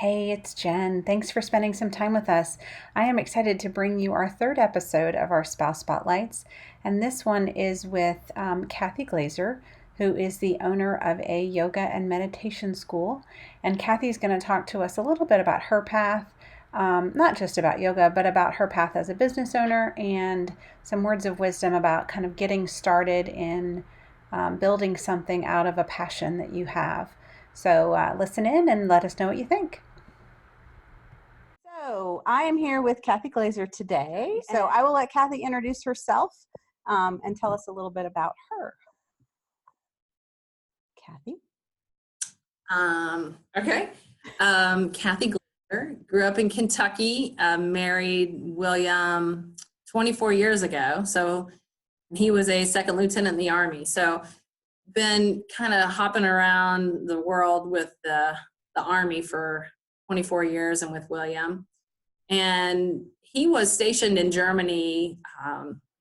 Hey, it's Jen. Thanks for spending some time with us. I am excited to bring you our third episode of our Spouse Spotlights, and this one is with Kathy Glaser, who is the owner of a yoga and meditation school. And Kathy's going to talk to us a little bit about her path, not just about yoga, but about her path as a business owner and some words of wisdom about kind of getting started in building something out of a passion that you have. So listen in and let us know what you think. So I am here with Kathy Glaser today. So I will let Kathy introduce herself and tell us a little bit about her. Kathy? Okay. Kathy Glaser, grew up in Kentucky, married William 24 years ago. So he was a second lieutenant in the Army. So been kind of hopping around the world with the Army for 24 years and with William. And he was stationed in Germany,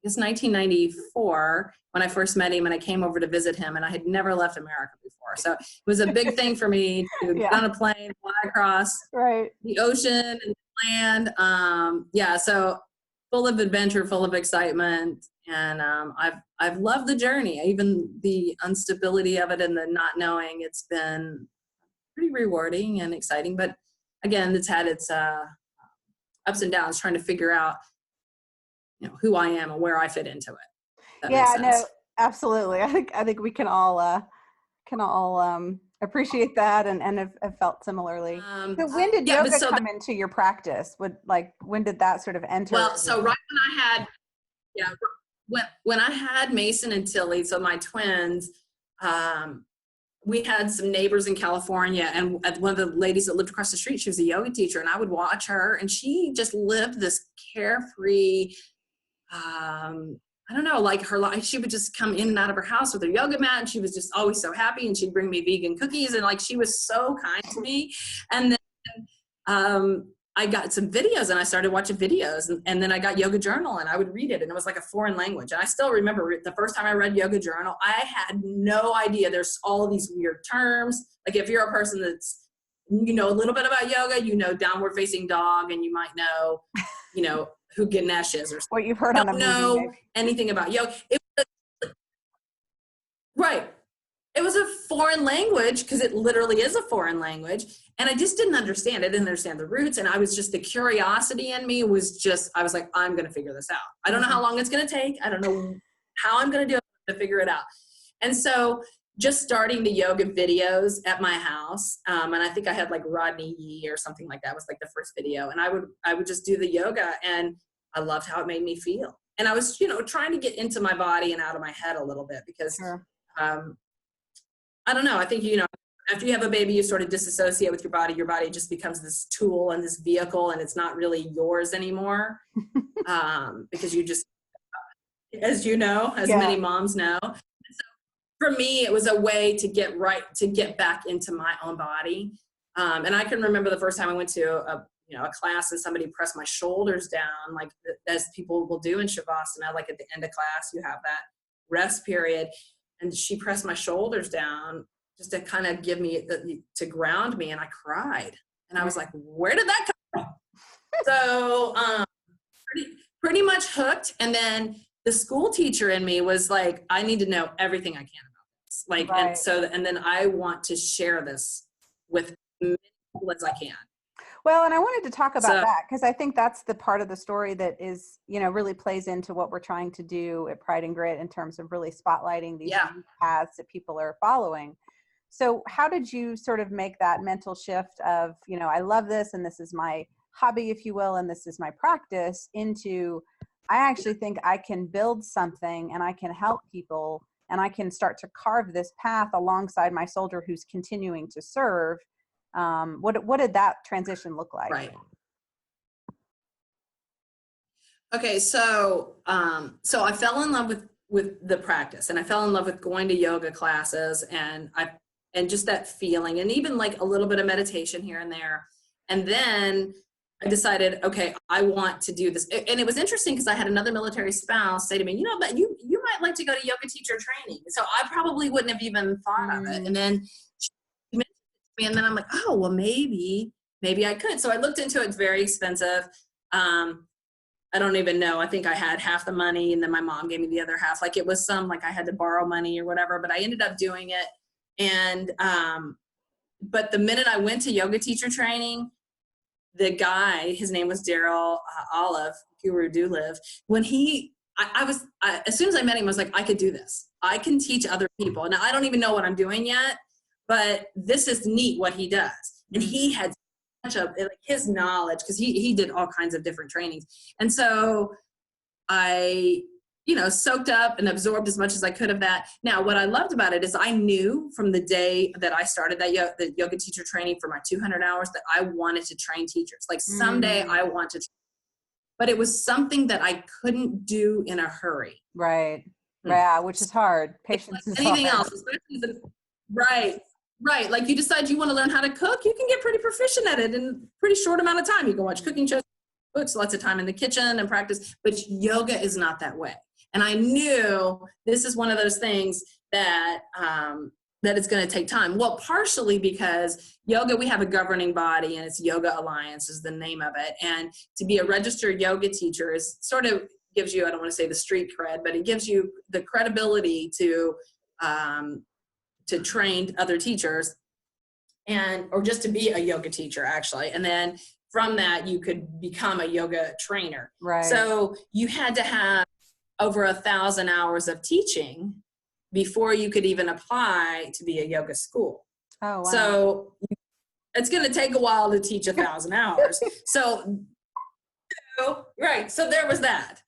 it's 1994 when I first met him, and I came over to visit him, and I had never left America before. So it was a big thing for me to get on a plane, fly across the ocean and land. So full of adventure, full of excitement. And I've loved the journey, even the instability of it and the not knowing. It's been pretty rewarding and exciting, but again, it's had its ups and downs, trying to figure out, who I am and where I fit into it. Yeah, no, absolutely. I think we can all appreciate that and have felt similarly. So when did yoga come into your practice? When did that sort of enter? Well, so right when I had Mason and Tilly, so my twins, we had some neighbors in California, and one of the ladies that lived across the street, she was a yoga teacher, and I would watch her, and she just lived this carefree, I don't know, like her life. She would just come in and out of her house with her yoga mat, and she was just always so happy, and she'd bring me vegan cookies, and she was so kind to me. And then I got some videos, and I started watching videos, and then I got Yoga Journal, and I would read it, and it was like a foreign language. And I still remember the first time I read Yoga Journal, I had no idea there's all these weird terms. Like if you're a person that's, a little bit about yoga, downward facing dog, and you might know, who Ganesh is or something. What you've heard on a movie. Don't know anything about yoga. Right. It was a foreign language, because it literally is a foreign language. And I just didn't understand. I didn't understand the roots. And I was just, the curiosity in me was just, I was like, I'm going to figure this out. I don't know how long it's going to take. I don't know how I'm going to do it to figure it out. And so just starting the yoga videos at my house. And I think I had Rodney Yee or something like that was the first video. And I would just do the yoga, and I loved how it made me feel. And I was, trying to get into my body and out of my head a little bit, because, I don't know. I think, after you have a baby, you sort of disassociate with your body. Your body just becomes this tool and this vehicle, and it's not really yours anymore. Because you just, as many moms know. So for me, it was a way to get back into my own body. And I can remember the first time I went to a class, and somebody pressed my shoulders down, as people will do in Shavasana. At the end of class, you have that rest period. And she pressed my shoulders down just to kind of give me, to ground me. And I cried. And I was like, where did that come from? So pretty much hooked. And then the school teacher in me was like, I need to know everything I can about this. And then I want to share this with as many people as I can. Well, and I wanted to talk about that, because I think that's the part of the story that is, really plays into what we're trying to do at Pride and Grit in terms of really spotlighting these paths that people are following. So how did you sort of make that mental shift of, I love this, and this is my hobby, if you will, and this is my practice, into I actually think I can build something and I can help people, and I can start to carve this path alongside my soldier who's continuing to serve. What did that transition look like? Right. Okay. So I fell in love with the practice, and I fell in love with going to yoga classes, and just that feeling, and even a little bit of meditation here and there. And then I decided, okay, I want to do this. And it was interesting, because I had another military spouse say to me, but you might like to go to yoga teacher training. So I probably wouldn't have even thought of it. And then she mentioned it to me, and then I'm like, oh, well, maybe maybe I could. So I looked into it. It's very expensive. I don't even know. I think I had half the money and then my mom gave me the other half. Like it was like I had to borrow money or whatever, but I ended up doing it. And, but the minute I went to yoga teacher training, the guy, his name was Daryl Olive, Guru Do Live. When as soon as I met him, I was like, I could do this. I can teach other people. Now I don't even know what I'm doing yet, but this is neat what he does. And he had his knowledge, because he did all kinds of different trainings. And so I, soaked up and absorbed as much as I could of that. Now, what I loved about it is I knew from the day that I started the yoga teacher training for my 200 hours that I wanted to train teachers. Like someday I want to, but it was something that I couldn't do in a hurry. Right. Yeah, which is hard. Patience is anything hard. else, right. Right. Like you decide you want to learn how to cook, you can get pretty proficient at it in a pretty short amount of time. You can watch cooking shows, books, lots of time in the kitchen and practice, but yoga is not that way. And I knew this is one of those things that, that it's going to take time. Well, partially because yoga, we have a governing body and it's Yoga Alliance is the name of it. And to be a registered yoga teacher is sort of gives you, I don't want to say the street cred, but it gives you the credibility to train other teachers or just to be a yoga teacher actually. And then from that, you could become a yoga trainer. Right. So you had to have over 1,000 hours of teaching before you could even apply to be a yoga school. Oh, wow. So it's going to take a while to teach 1,000 hours. So right. So there was that.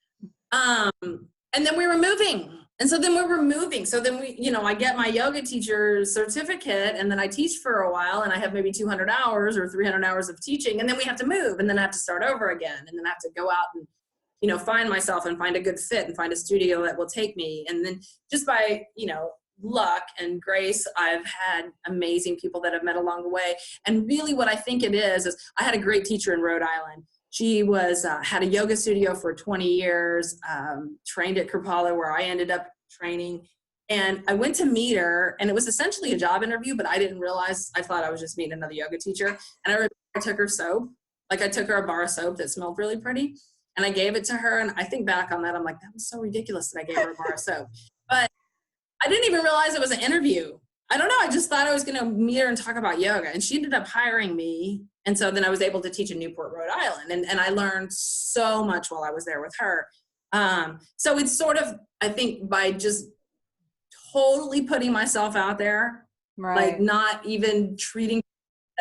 And then we were moving. And so then we were moving. So then I get my yoga teacher certificate and then I teach for a while and I have maybe 200 hours or 300 hours of teaching. And then we have to move and then I have to start over again. And then I have to go out and, find myself and find a good fit and find a studio that will take me. And then just by, luck and grace, I've had amazing people that I've met along the way. And really what I think it is I had a great teacher in Rhode Island. She had a yoga studio for 20 years, trained at Kripalu where I ended up training. And I went to meet her and it was essentially a job interview, but I didn't realize, I thought I was just meeting another yoga teacher. And I remember I took her soap. Like I took her a bar of soap that smelled really pretty and I gave it to her. And I think back on that, I'm like, that was so ridiculous that I gave her a bar of soap. But I didn't even realize it was an interview. I don't know. I just thought I was going to meet her and talk about yoga. And she ended up hiring me. And so then I was able to teach in Newport, Rhode Island. And I learned so much while I was there with her. So it's sort of, I think, by just totally putting myself out there, right. Like not even treating it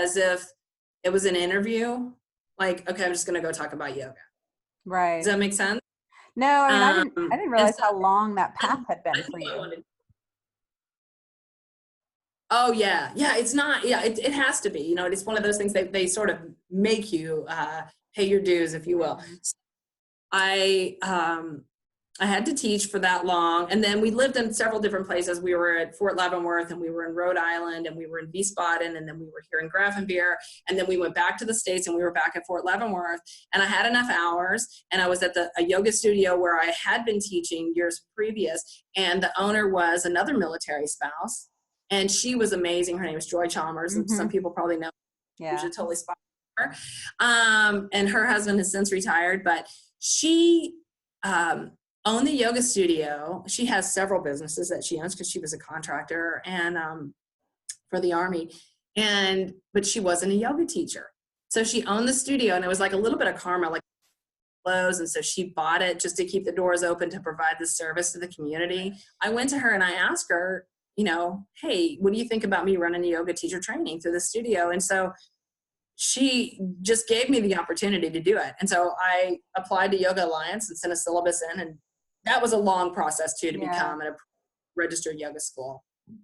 as if it was an interview. Like, okay, I'm just going to go talk about yoga. Right. Does that make sense? No, I didn't realize how long that path had been for you. Oh yeah. Yeah. It's not, yeah, it has to be, it's one of those things they sort of make you, pay your dues, if you will. So I had to teach for that long. And then we lived in several different places. We were at Fort Leavenworth and we were in Rhode Island and we were in Wiesbaden and then we were here in Grafenbeer. And then we went back to the States and we were back at Fort Leavenworth and I had enough hours and I was at a yoga studio where I had been teaching years previous. And the owner was another military spouse and she was amazing. Her name was Joy Chalmers. And some people probably know. Yeah. You should totally spot her. And her husband has since retired, but she, owned the yoga studio. She has several businesses that she owns because she was a contractor and for the Army. But she wasn't a yoga teacher. So she owned the studio and it was like a little bit of karma, like close. And so she bought it just to keep the doors open to provide this service to the community. I went to her and I asked her, hey, what do you think about me running a yoga teacher training through the studio? And so she just gave me the opportunity to do it. And so I applied to Yoga Alliance and sent a syllabus in. And that was a long process too, to become a registered yoga school.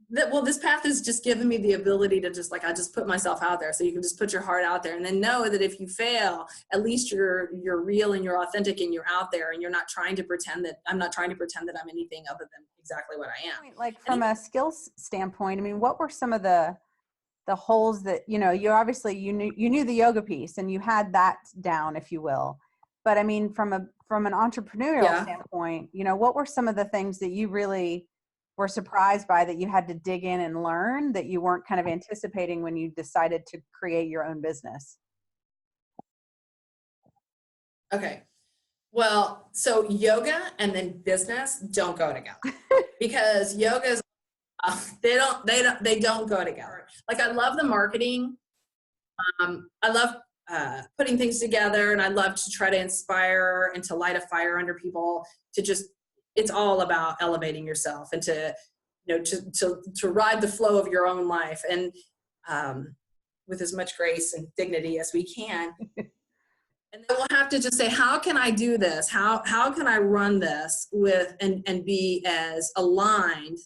This path has just given me the ability to just I just put myself out there. So you can just put your heart out there and then know that if you fail, at least you're real and you're authentic and you're out there and you're not trying to pretend that I'm anything other than exactly what I am. Like from a skills standpoint, I mean, what were some of the holes that, you obviously, you knew the yoga piece and you had that down, if you will. But I mean, from an entrepreneurial standpoint, what were some of the things that you really were surprised by that you had to dig in and learn that you weren't kind of anticipating when you decided to create your own business? Okay. Well, so yoga and then business don't go together because yoga is, they don't go together. Like I love the marketing. I love putting things together, and I love to try to inspire and to light a fire under people to just, it's all about elevating yourself and to, to ride the flow of your own life, and with as much grace and dignity as we can. And then we'll have to just say, how can I do this? How can I run this with, and be as aligned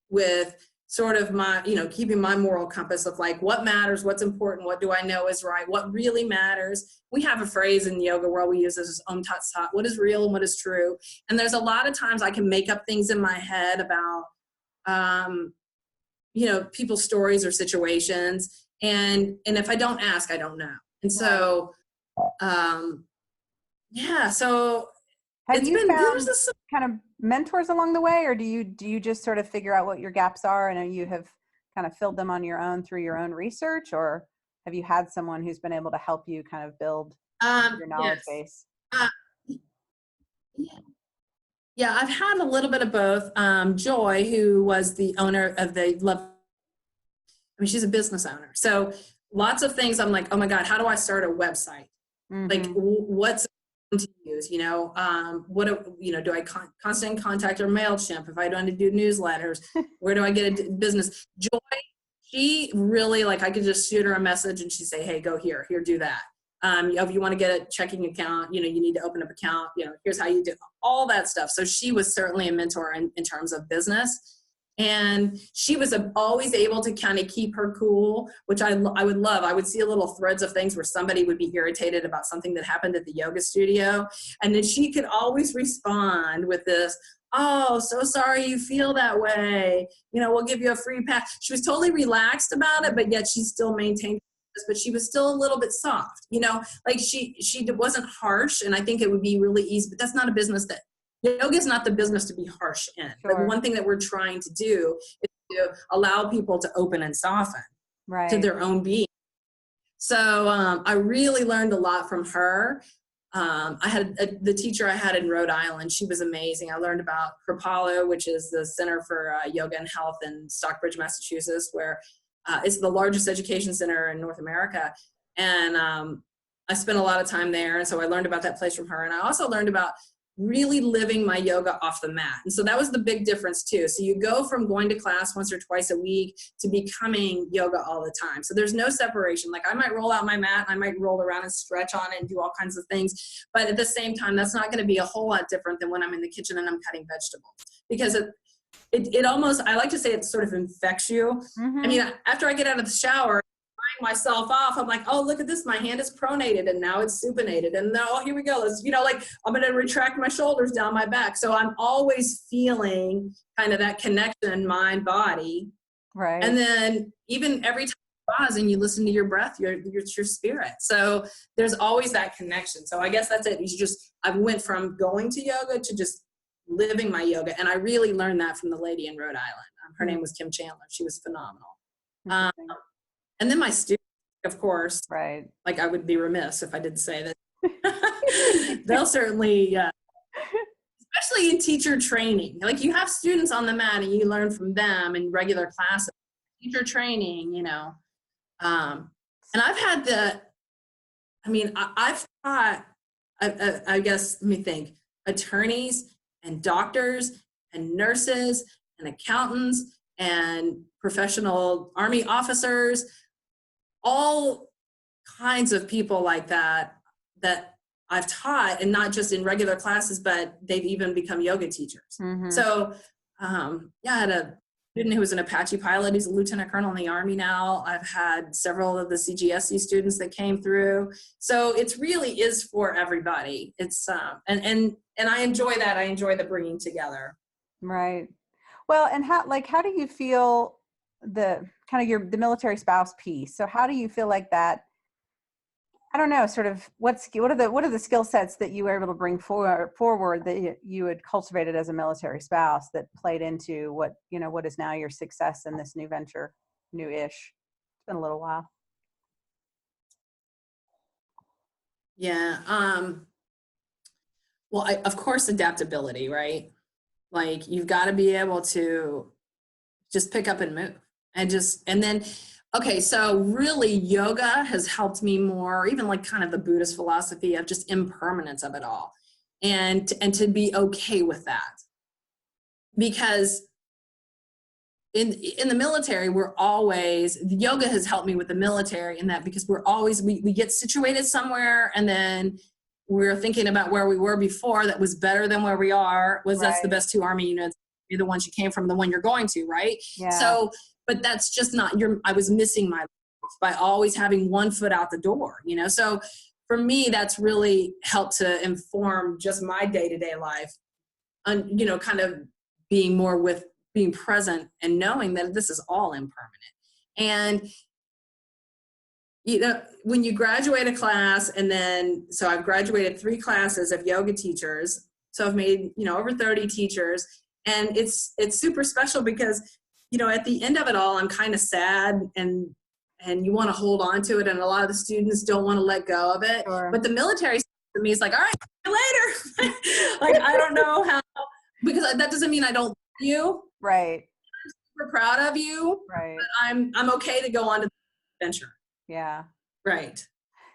with sort of my, keeping my moral compass of like, what matters, what's important, what do I know is right, what really matters. We have a phrase in the yoga world we use as Om Tat Sat, what is real and what is true. And there's a lot of times I can make up things in my head about, people's stories or situations. And if I don't ask, I don't know. And so, so have you found kind of mentors along the way, or do you just sort of figure out what your gaps are and you have kind of filled them on your own through your own research, or have you had someone who's been able to help you kind of build your knowledge base? Yeah, I've had a little bit of both. Joy, who was the owner of she's a business owner. So lots of things I'm like, oh my God, how do I start a website? Mm-hmm. Like what's to use, do I constant contact or MailChimp if I don't do newsletters? Where do I get a business? Joy, she really, like, I could just shoot her a message and she'd say, hey, go here, do that. If you want to get a checking account, you need to open up an account, here's how you do all that stuff. So she was certainly a mentor in terms of business. And she was always able to kind of keep her cool, which I would love. I would see little threads of things where somebody would be irritated about something that happened at the yoga studio. And then she could always respond with this, oh, so sorry you feel that way. We'll give you a free pass. She was totally relaxed about it, but yet she still maintained this, but she was still a little bit soft, like she wasn't harsh. And I think it would be really easy, but that's not a business that, yoga is not the business to be harsh in. Sure. But one thing that we're trying to do is to allow people to open and soften to their own being. So I really learned a lot from her. I had the teacher I had in Rhode Island. She was amazing. I learned about Kripalu, which is the Center for Yoga and Health in Stockbridge, Massachusetts, where it's the largest education center in North America. And I spent a lot of time there. And so I learned about that place from her. And I also learned about really living my yoga off the mat. And so that was the big difference too. So you go from going to class once or twice a week to becoming yoga all the time. So there's no separation. Like I might roll out my mat, I might roll around and stretch on it and do all kinds of things. But at the same time, that's not going to be a whole lot different than when I'm in the kitchen and I'm cutting vegetables, because it almost, I like to say it sort of infects you. Mm-hmm. I mean, after I get out of the shower, myself off, I'm like, oh, look at this, my hand is pronated and now it's supinated, and now, oh, here we go, let's, like I'm going to retract my shoulders down my back. So I'm always feeling kind of that connection, mind, body. Right. And then even every time you pause and you listen to your breath, your spirit. So there's always that connection. So I guess that's it. I went from going to yoga to just living my yoga. And I really learned that from the lady in Rhode Island. Her name was Kim Chandler. She was phenomenal. And then my students, of course, right? Like I would be remiss if I didn't say that. They'll certainly, especially in teacher training, like you have students on the mat and you learn from them in regular classes. Teacher training, and I've had I've taught, I guess, let me think, attorneys and doctors and nurses and accountants and professional Army officers, all kinds of people like that I've taught, and not just in regular classes, but they've even become yoga teachers. Mm-hmm. So I had a student who was an Apache pilot. He's a lieutenant colonel in the Army now. I've had several of the CGSC students that came through. So it really is for everybody. It's and I enjoy that. I enjoy the bringing together. Right. Well, and how do you feel the kind of the military spouse piece? So how do you feel like that? I don't know, sort of what are the skill sets that you were able to bring forward that you had cultivated as a military spouse that played into what is now your success in this new venture, new-ish? It's been a little while. Yeah. Well, of course, adaptability, right? Like you've got to be able to just pick up and move and then, okay. So really yoga has helped me more, even like kind of the Buddhist philosophy of just impermanence of it all. And to be okay with that, because in the military, yoga has helped me with the military in that, because we get situated somewhere and then we're thinking about where we were before that was better than where we are. That's the best two Army units, you're the ones you came from, the one you're going to, right? Yeah. So, but that's just not I was missing my life by always having one foot out the door, So for me, that's really helped to inform just my day-to-day life, and, kind of being more with being present and knowing that this is all impermanent. And when you graduate a class, and then, so I've graduated 3 classes of yoga teachers. So I've made, over 30 teachers, and it's super special because, at the end of it all, I'm kind of sad and you want to hold on to it. And a lot of the students don't want to let go of it. Sure. But the military to me is like, all right, see you later. Like, I don't know how, because that doesn't mean I don't love you. Right. I'm super proud of you. Right. But I'm okay to go on to the adventure. Yeah. Right.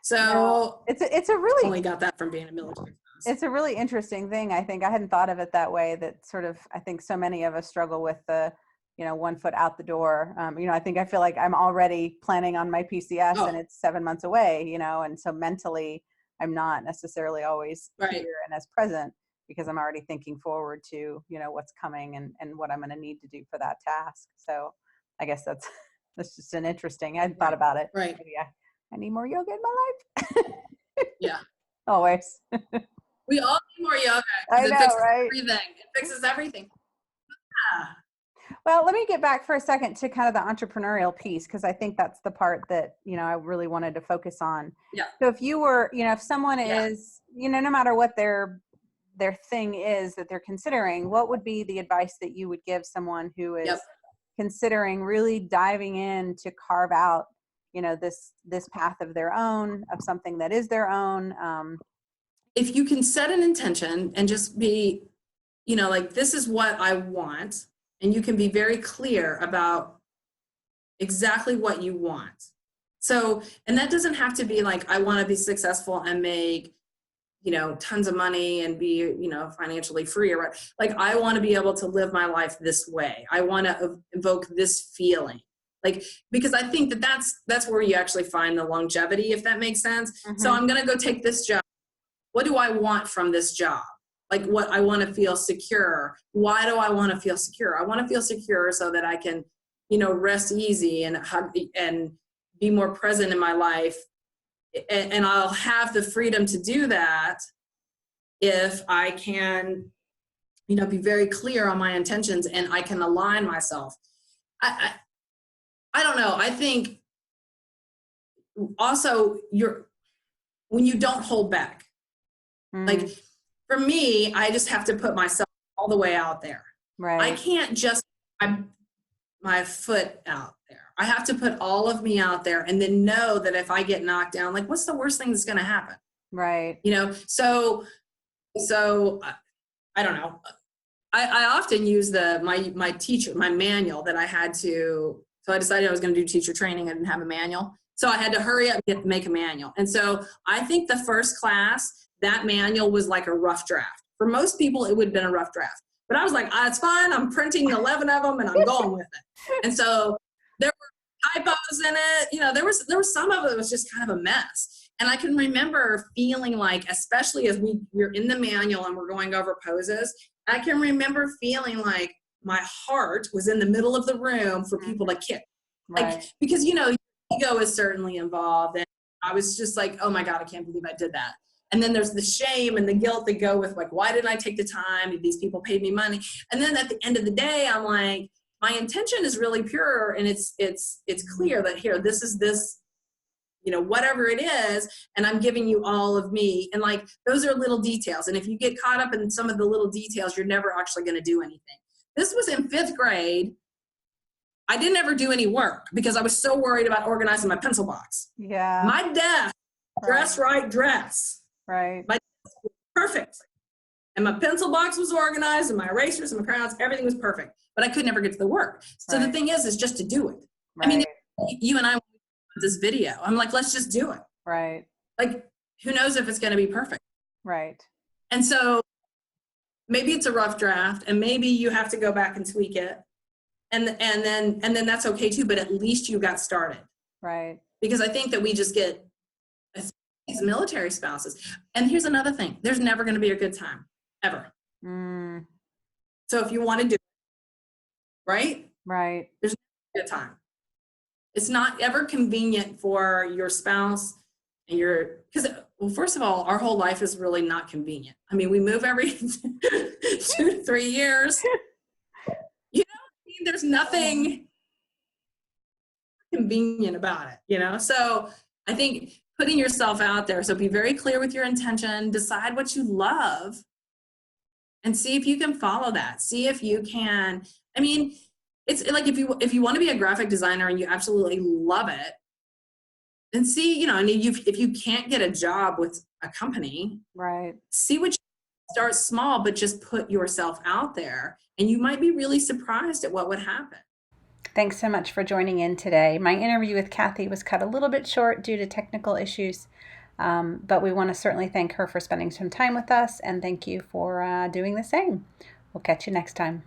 So it's a really, only got that from being a military spouse. It's a really interesting thing. I think I hadn't thought of it that way, that sort of, I think so many of us struggle with the, 1 foot out the door. I feel like I'm already planning on my PCS and it's 7 months away, and so mentally I'm not necessarily always here and as present, because I'm already thinking forward to, what's coming and what I'm going to need to do for that task. So I guess that's just an interesting, I hadn't thought about it. Right. Maybe I need more yoga in my life. Yeah. Always. We all need more yoga. I know, it fixes right? everything. It fixes everything. Yeah. Well, let me get back for a second to kind of the entrepreneurial piece, because I think that's the part that, I really wanted to focus on. Yeah. So if you were, if someone is, no matter what their thing is that they're considering, what would be the advice that you would give someone who is considering really diving in to carve out, this path of their own, of something that is their own? If you can set an intention and just be, like, this is what I want, and you can be very clear about exactly what you want. So, and that doesn't have to be like, I want to be successful and make, tons of money and be, financially free, or like, I want to be able to live my life this way. I want to evoke this feeling. Like, because I think that's where you actually find the longevity, if that makes sense. Mm-hmm. So I'm going to go take this job. What do I want from this job? Like, what I want to feel secure. Why do I want to feel secure? I want to feel secure so that I can, rest easy and be more present in my life. And I'll have the freedom to do that if I can, be very clear on my intentions and I can align myself. I don't know. I think also when you don't hold back, like for me, I just have to put myself all the way out there. Right. I can't just my foot out there. I have to put all of me out there and then know that if I get knocked down, like, what's the worst thing that's going to happen? Right. So I don't know. I often use my teacher, my manual that I had to, so I decided I was going to do teacher training. I didn't have a manual. So I had to hurry up and make a manual. And so I think the first class, that manual was like a rough draft. For most people, it would have been a rough draft. But I was like, it's fine. I'm printing 11 of them and I'm going with it. And so there were typos in it. There was some of it that was just kind of a mess. And I can remember feeling like, especially as we're in the manual and we're going over poses, I can remember feeling like my heart was in the middle of the room for people to kick. Right. Like, because, ego is certainly involved. And I was just like, oh my God, I can't believe I did that. And then there's the shame and the guilt that go with, like, why didn't I take the time? These people paid me money. And then at the end of the day, I'm like, my intention is really pure. And it's clear that here, this is this, whatever it is. And I'm giving you all of me. And like, those are little details. And if you get caught up in some of the little details, you're never actually going to do anything. This was in 5th grade. I didn't ever do any work because I was so worried about organizing my pencil box. Yeah. My desk, dress right dress. Right. My desk was perfect. and my pencil box was organized and my erasers and my crayons, everything was perfect, but I could never get to the work. So the thing is just to do it. Right. I mean, you and I this video, I'm like, let's just do it. Right. Like, who knows if it's going to be perfect. Right. And so maybe it's a rough draft and maybe you have to go back and tweak it. And then that's okay too, but at least you got started. Right. Because I think that we just get these military spouses. And here's another thing. There's never going to be a good time, ever. So if you want to do it, right? Right. There's never a good time. It's not ever convenient for your spouse and because, well, first of all, our whole life is really not convenient. I mean, we move every 2 to 3 years. You know, I mean, there's nothing convenient about it, you know? So I think putting yourself out there, so be very clear with your intention, decide what you love, and see if you can follow that. See if you can, I mean, it's like if you want to be a graphic designer and you absolutely love it, then see, you know, and if you can't get a job with a company, right, see what you start small, but just put yourself out there, and you might be really surprised at what would happen. Thanks so much for joining in today. My interview with Kathy was cut a little bit short due to technical issues, but we want to certainly thank her for spending some time with us, and thank you for doing the same. We'll catch you next time.